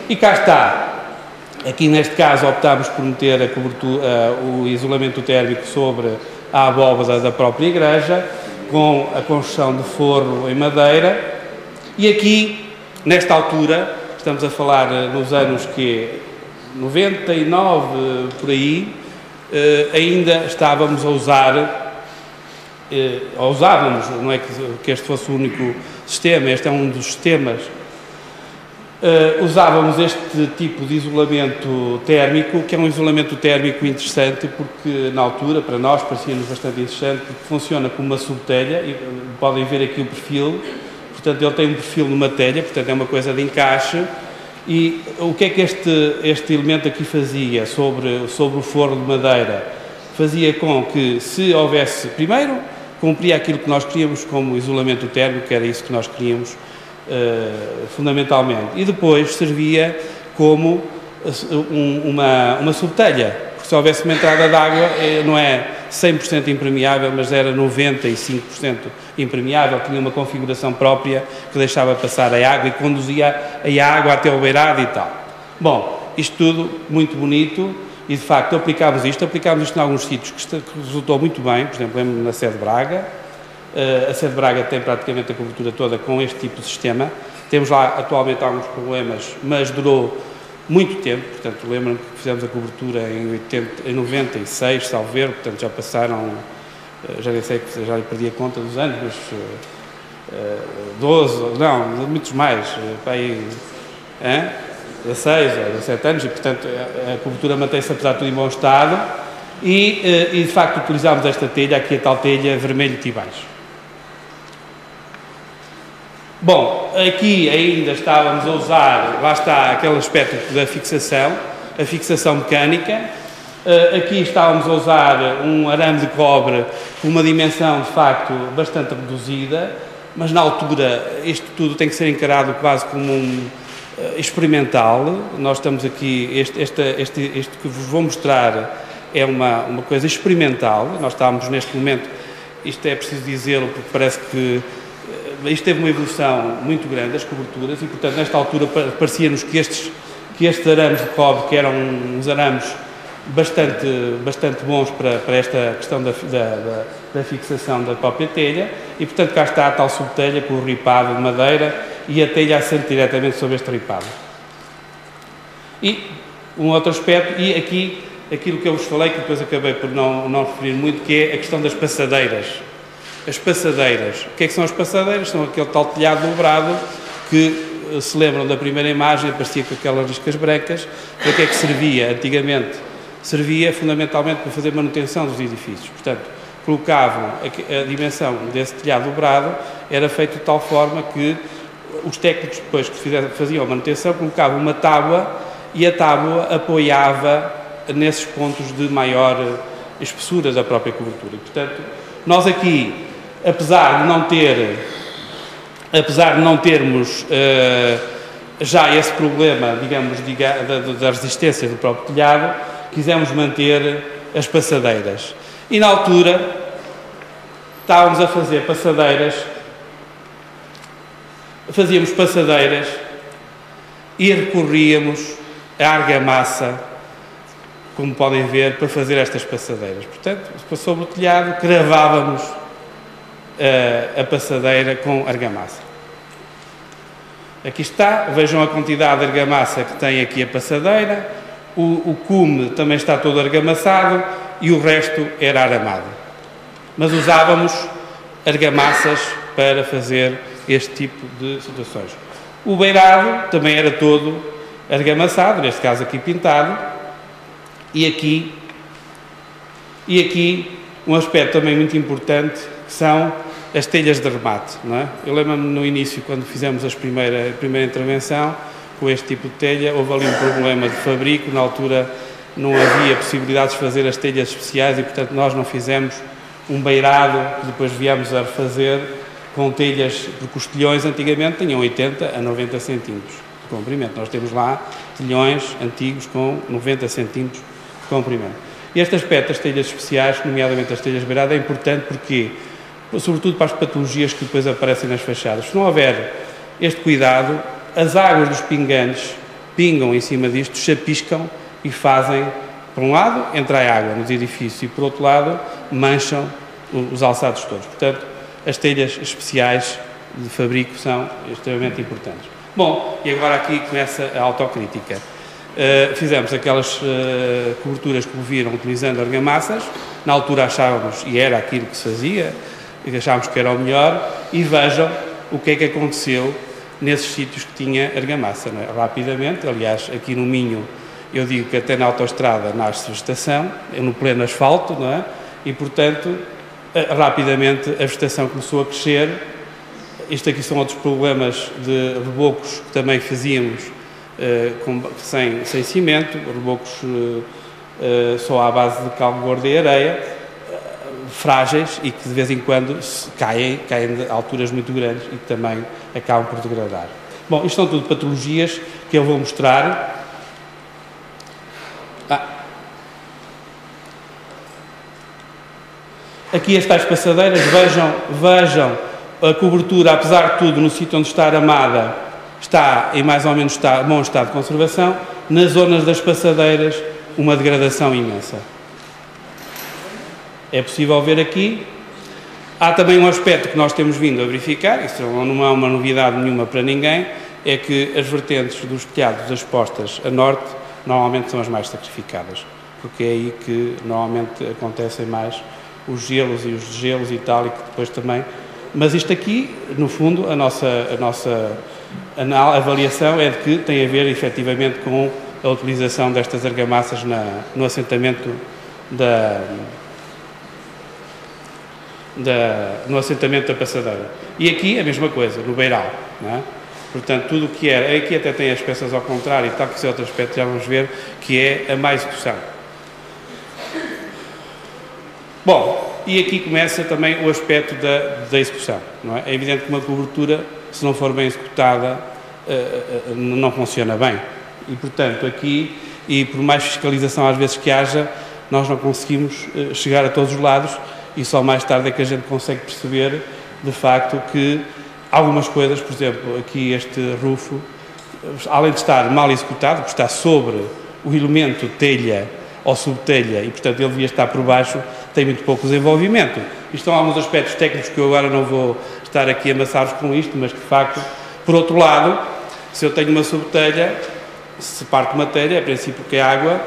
E cá está. Aqui neste caso optámos por meter a cobertura, o isolamento térmico sobre a abóbada da própria igreja, com a construção de forro em madeira. E aqui, nesta altura, estamos a falar nos anos que 99, por aí, ainda estávamos a usar, ou usávamos, não é que este fosse o único sistema, este é um dos sistemas, usávamos este tipo de isolamento térmico, que é um isolamento térmico interessante, porque na altura, para nós, parecia-nos bastante interessante, porque funciona como uma subtelha, e podem ver aqui o perfil, portanto ele tem um perfil numa telha, portanto é uma coisa de encaixe. E o que é que este elemento aqui fazia sobre o forro de madeira? Fazia com que, se houvesse, primeiro, cumpria aquilo que nós queríamos como isolamento térmico, que era isso que nós queríamos fundamentalmente, e depois servia como uma subtelha, porque se houvesse uma entrada de água, não é 100% impermeável, mas era 95% impermeável, tinha uma configuração própria que deixava passar a água e conduzia a água até o beirado e tal. Bom, isto tudo muito bonito e de facto aplicámos isto em alguns sítios que resultou muito bem, por exemplo, lembro-me na Sé de Braga. A Sé de Braga tem praticamente a cobertura toda com este tipo de sistema. Temos lá atualmente alguns problemas, mas durou muito tempo, portanto lembro-me que fizemos a cobertura em 96, salvo erro, portanto já passaram, já nem sei, já lhe perdi a conta dos anos, mas 12, não, muitos mais, aí, 16 ou 17 anos, e portanto a cobertura mantém-se apesar de tudo em bom estado, e de facto utilizámos esta telha, aqui a tal telha vermelho Tibais. Bom, aqui ainda estávamos a usar, lá está aquele aspecto da fixação, a fixação mecânica. Aqui estávamos a usar um arame de cobre com uma dimensão, de facto, bastante reduzida, mas na altura isto tudo tem que ser encarado quase como um experimental. Nós estamos aqui, este que vos vou mostrar é uma coisa experimental. Nós estávamos neste momento, isto é preciso dizê-lo porque parece que isto teve uma evolução muito grande, as coberturas, e portanto nesta altura parecia-nos que estes arames de cobre, que eram uns arames bastante bons para esta questão da fixação da própria telha, e portanto cá está a tal subtelha com o ripado de madeira e a telha assente diretamente sobre este ripado. E um outro aspecto, e aqui aquilo que eu vos falei, que depois acabei por não referir muito, que é a questão das passadeiras. As passadeiras. O que é que são as passadeiras? São aquele tal telhado dobrado que, se lembram da primeira imagem, aparecia com aquelas riscas brancas. Para que é que servia? Antigamente servia fundamentalmente para fazer manutenção dos edifícios. Portanto, colocavam a dimensão desse telhado dobrado, era feito de tal forma que os técnicos depois que faziam a manutenção colocavam uma tábua e a tábua apoiava nesses pontos de maior espessura da própria cobertura. E, portanto, nós aqui, apesar de não termos já esse problema, digamos, da resistência do próprio telhado, quisemos manter as passadeiras. E na altura estávamos a fazer passadeiras, fazíamos passadeiras e recorríamos à argamassa, como podem ver, para fazer estas passadeiras. Portanto, sobre o telhado, cravávamos a passadeira com argamassa. Aqui está, vejam a quantidade de argamassa que tem aqui a passadeira, o cume também está todo argamassado e o resto era aramado. Mas usávamos argamassas para fazer este tipo de situações. O beirado também era todo argamassado, neste caso aqui pintado, e aqui um aspecto também muito importante, que são as telhas de remate, não é? Eu lembro-me no início, quando fizemos a primeira intervenção, com este tipo de telha, houve ali um problema de fabrico, na altura não havia possibilidades de fazer as telhas especiais e, portanto, nós não fizemos um beirado que depois viemos a refazer com telhas, porque os telhões antigamente tinham 80 a 90 centímetros de comprimento. Nós temos lá telhões antigos com 90 centímetros de comprimento. E este aspecto das telhas especiais, nomeadamente as telhas de beirado, é importante porque, sobretudo para as patologias que depois aparecem nas fachadas. Se não houver este cuidado, as águas dos pingantes pingam em cima disto, chapiscam e fazem, por um lado, entrar água nos edifícios e, por outro lado, mancham os alçados todos. Portanto, as telhas especiais de fabrico são extremamente importantes. Bom, e agora aqui começa a autocrítica. Fizemos aquelas coberturas que viram utilizando argamassas, na altura achávamos, e era aquilo que se fazia, e achávamos que era o melhor, e vejam o que é que aconteceu nesses sítios que tinha argamassa, não é? Rapidamente, aliás, aqui no Minho, eu digo que até na autoestrada nasce vegetação, no pleno asfalto, não é? E, portanto, rapidamente a vegetação começou a crescer. Isto aqui são outros problemas de rebocos que também fazíamos sem cimento, rebocos só à base de cal gordo e areia, frágeis e que de vez em quando caem de alturas muito grandes e que também acabam por degradar. Bom, isto são tudo patologias que eu vou mostrar. Aqui estas passadeiras, vejam a cobertura, apesar de tudo, no sítio onde está aramada, está em mais ou menos bom estado de conservação. Nas zonas das passadeiras, uma degradação imensa. É possível ver aqui. Há também um aspecto que nós temos vindo a verificar, isso não é uma novidade nenhuma para ninguém, é que as vertentes dos telhados das postas a norte normalmente são as mais sacrificadas, porque é aí que normalmente acontecem mais os gelos e os desgelos e tal, e que depois também... Mas isto aqui, no fundo, a nossa avaliação é de que tem a ver, efetivamente, com a utilização destas argamassas no assentamento no assentamento da passadeira. E aqui a mesma coisa, no beiral, não é? Portanto, tudo o que era... Aqui até tem as peças ao contrário e tal, que esse é outro aspecto, já vamos ver, que é a má execução. Bom, e aqui começa também o aspecto da execução, não é? É evidente que uma cobertura, se não for bem executada, não funciona bem. E, portanto, aqui, e por mais fiscalização às vezes que haja, nós não conseguimos chegar a todos os lados e só mais tarde é que a gente consegue perceber, de facto, que algumas coisas, por exemplo, aqui este rufo, além de estar mal executado, porque está sobre o elemento telha ou subtelha e, portanto, ele devia estar por baixo, tem muito pouco desenvolvimento. Isto são alguns aspectos técnicos que eu agora não vou estar aqui a amassar-vos com isto, mas que, de facto, por outro lado, se eu tenho uma subtelha, se parte uma telha, é princípio que a água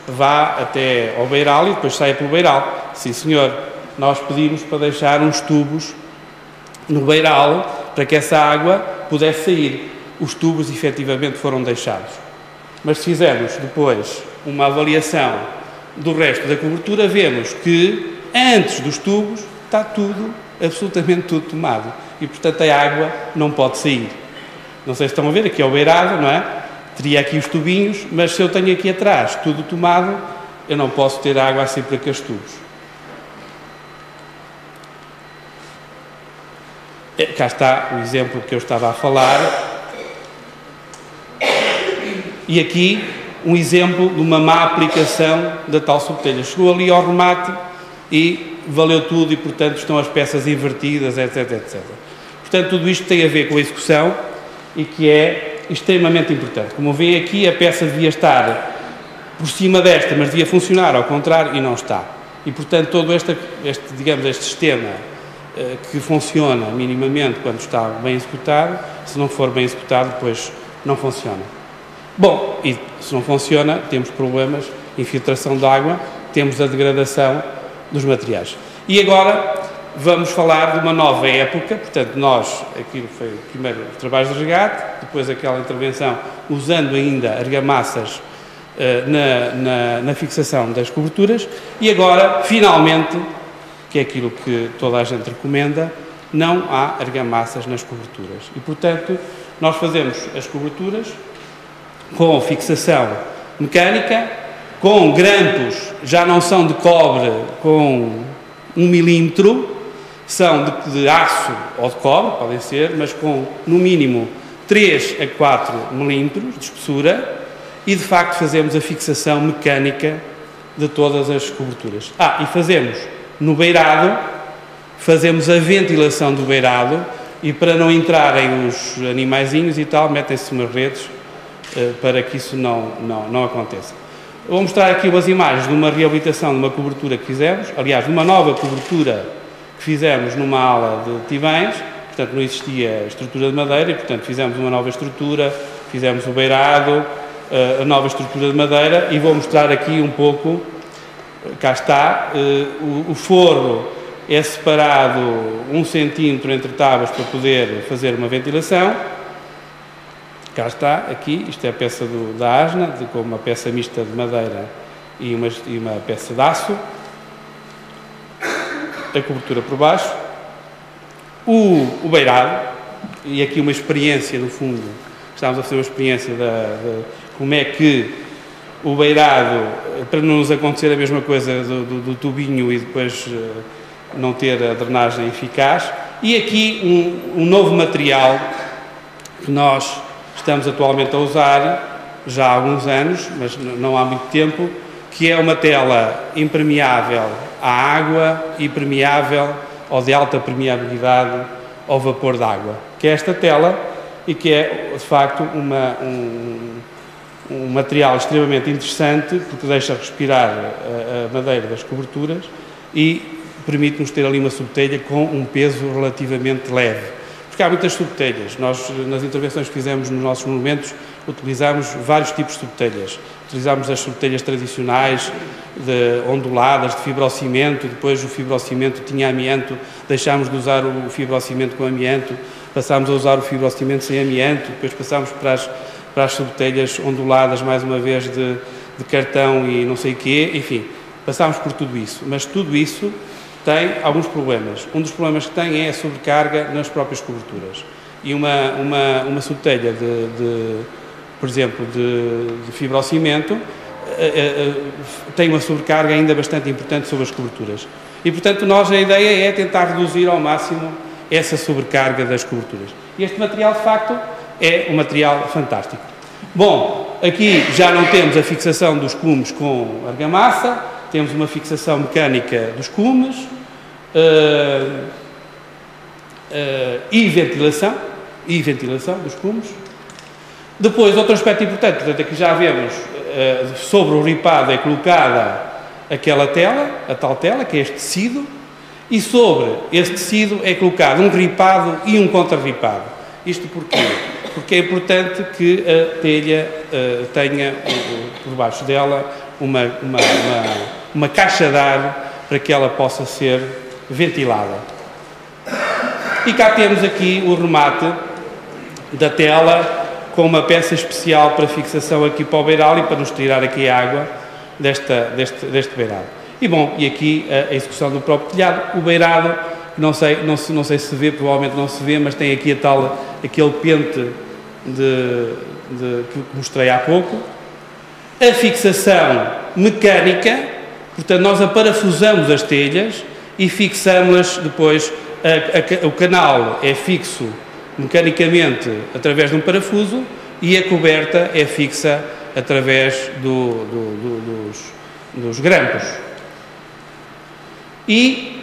vá até ao beiral e depois saia pelo beiral. Sim, senhor, nós pedimos para deixar uns tubos no beiral para que essa água pudesse sair. Os tubos, efetivamente, foram deixados. Mas se fizermos depois uma avaliação do resto da cobertura, vemos que antes dos tubos está tudo, absolutamente tudo tomado. E, portanto, a água não pode sair. Não sei se estão a ver, aqui é o beirado, não é? Teria aqui os tubinhos, mas se eu tenho aqui atrás tudo tomado, eu não posso ter água assim por aqueles tubos. Cá está o exemplo que eu estava a falar. E aqui um exemplo de uma má aplicação da tal subtelha. Chegou ali ao remate e valeu tudo e, portanto, estão as peças invertidas, etc, etc. Portanto, tudo isto tem a ver com a execução e que é extremamente importante. Como veem aqui, a peça devia estar por cima desta, mas devia funcionar ao contrário e não está. E, portanto, todo este sistema que funciona minimamente quando está bem executado, se não for bem executado, depois não funciona. Bom, e se não funciona, temos problemas, infiltração de água, temos a degradação dos materiais. E agora vamos falar de uma nova época, portanto, nós, aquilo foi primeiro o trabalho de resgate, depois aquela intervenção usando ainda argamassas na fixação das coberturas, e agora, finalmente, que é aquilo que toda a gente recomenda, não há argamassas nas coberturas. E, portanto, nós fazemos as coberturas com fixação mecânica, com grampos, já não são de cobre com 1 milímetro, são de aço ou de cobre, podem ser, mas com, no mínimo, 3 a 4 milímetros de espessura e, de facto, fazemos a fixação mecânica de todas as coberturas. E fazemos no beirado, fazemos a ventilação do beirado e, para não entrarem os animaizinhos e tal, metem-se umas redes para que isso não aconteça. Vou mostrar aqui umas imagens de uma reabilitação de uma cobertura que fizemos, aliás, de uma nova cobertura que fizemos numa ala de Tivães. Portanto, não existia estrutura de madeira e, portanto, fizemos uma nova estrutura, fizemos o beirado, a nova estrutura de madeira, e vou mostrar aqui um pouco, cá está, o forro é separado 1 centímetro entre tábuas para poder fazer uma ventilação. Cá está, aqui, isto é a peça da asna, com uma peça mista de madeira e uma peça de aço. A cobertura por baixo. O beirado, e aqui uma experiência, no fundo, estávamos a fazer uma experiência de como é que o beirado, para não nos acontecer a mesma coisa do tubinho e depois não ter a drenagem eficaz. E aqui um novo material que nós estamos atualmente a usar, já há alguns anos, mas não há muito tempo, que é uma tela impermeável à água e permeável ou de alta permeabilidade ao vapor d'água, que é esta tela, e que é, de facto, um material extremamente interessante, porque deixa respirar a madeira das coberturas e permite-nos ter ali uma subtelha com um peso relativamente leve. Porque há muitas subtelhas. Nós, nas intervenções que fizemos nos nossos monumentos, utilizámos vários tipos de subtelhas. Utilizámos as subtelhas tradicionais, onduladas, de fibrocimento, depois o fibrocimento tinha amianto, deixámos de usar o fibrocimento com amianto, passámos a usar o fibrocimento sem amianto, depois passámos para as subtelhas onduladas, mais uma vez, de cartão e não sei o quê, enfim, passámos por tudo isso. Mas tudo isso tem alguns problemas. Um dos problemas que tem é a sobrecarga nas próprias coberturas. E uma subtelha por exemplo, de fibrocimento tem uma sobrecarga ainda bastante importante sobre as coberturas. E, portanto, a ideia é tentar reduzir ao máximo essa sobrecarga das coberturas. E este material, de facto, é um material fantástico. Bom, aqui já não temos a fixação dos cumes com argamassa, temos uma fixação mecânica dos cumes e ventilação dos cumes. Depois, outro aspecto importante, portanto, aqui já vemos, sobre o ripado é colocada aquela tela, a tal tela, que é este tecido, e sobre esse tecido é colocado um ripado e um contra-ripado. Isto porquê? Porque é importante que a telha tenha, por baixo dela, uma caixa de ar para que ela possa ser ventilada. E cá temos aqui o remate da tela, com uma peça especial para fixação aqui para o beiral e para nos tirar aqui a água deste beirado. E bom, e aqui a execução do próprio telhado, o beirado, não sei se vê, provavelmente não se vê, mas tem aqui aquele pente que mostrei há pouco. A fixação mecânica, portanto nós aparafusamos as telhas e fixamos-las depois, o canal é fixo mecanicamente através de um parafuso e a coberta é fixa através dos grampos. E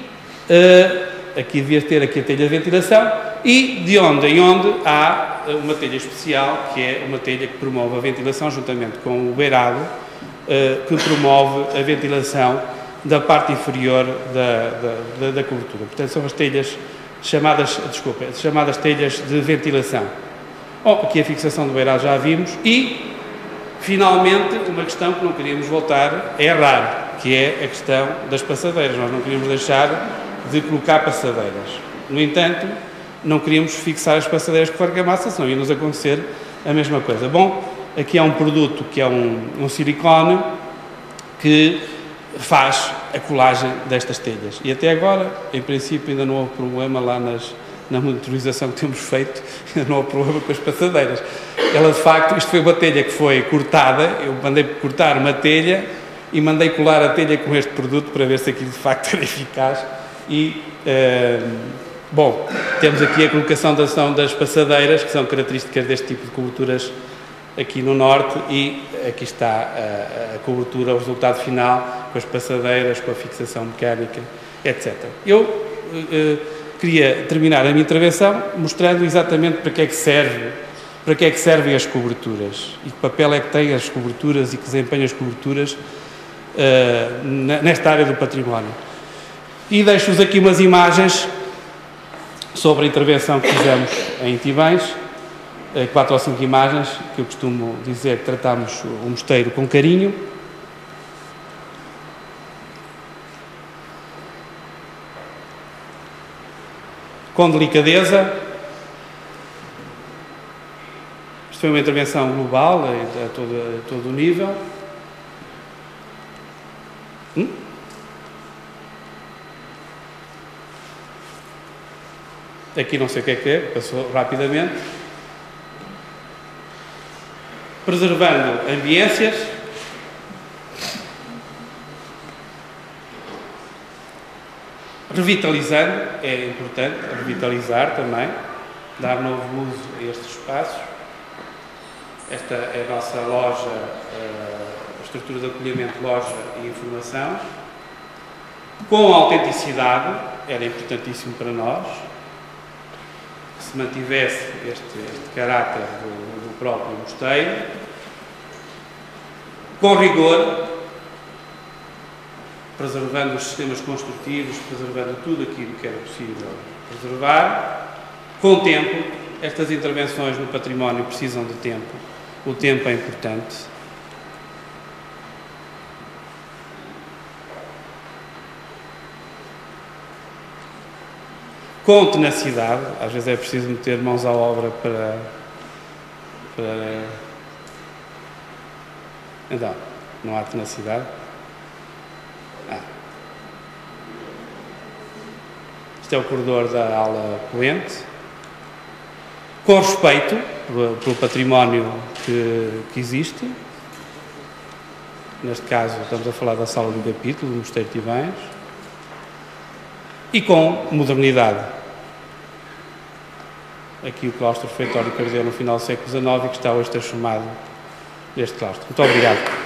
aqui devia ter aqui a telha de ventilação e de onde em onde há uma telha especial, que é uma telha que promove a ventilação juntamente com o beirado, que promove a ventilação da parte inferior da cobertura. Portanto, são as telhas chamadas telhas de ventilação. Aqui a fixação do beirado já a vimos e, finalmente, uma questão que não queríamos voltar a errar, que é a questão das passadeiras. Nós não queríamos deixar de colocar passadeiras. No entanto, não queríamos fixar as passadeiras com argamassa, senão ia-nos acontecer a mesma coisa. Bom, aqui há um produto que é um silicone que faz a colagem destas telhas. E até agora, em princípio, ainda não houve problema lá na monitorização que temos feito, ainda não houve problema com as passadeiras. Ela, de facto, isto foi uma telha que foi cortada, eu mandei cortar uma telha e mandei colar a telha com este produto para ver se aquilo, de facto, era eficaz. E, bom, temos aqui a colocação das passadeiras, que são características deste tipo de coberturas aqui no norte, e aqui está a cobertura, o resultado final, com as passadeiras, com a fixação mecânica, etc. Eu queria terminar a minha intervenção mostrando exatamente para que é que serve para que é que servem as coberturas e que papel é que têm as coberturas e que desempenham as coberturas nesta área do património. E deixo-vos aqui umas imagens sobre a intervenção que fizemos em Tibães, 4 ou 5 imagens, que eu costumo dizer que tratámos o mosteiro com carinho. Com delicadeza. Isto foi uma intervenção global, a todo o nível. Aqui não sei o que é, passou rapidamente. Preservando ambiências. Revitalizando, é importante revitalizar também, dar novo uso a estes espaços. Esta é a nossa loja, a estrutura de acolhimento, loja e informação. Com autenticidade, era importantíssimo para nós, que se mantivesse este caráter do próprio mosteiro. Com rigor, preservando os sistemas construtivos, preservando tudo aquilo que era possível preservar. Com tempo, estas intervenções no património precisam de tempo. O tempo é importante. Com tenacidade, às vezes é preciso meter mãos à obra para... Então, não há tenacidade. Este é o corredor da ala poente. Com respeito pelo património que existe. Neste caso, estamos a falar da sala do capítulo, do Mosteiro de Tibães. E com modernidade. Aqui o claustro refeitório que ardeu no final do século XIX e que está hoje transformado neste claustro. Muito obrigado.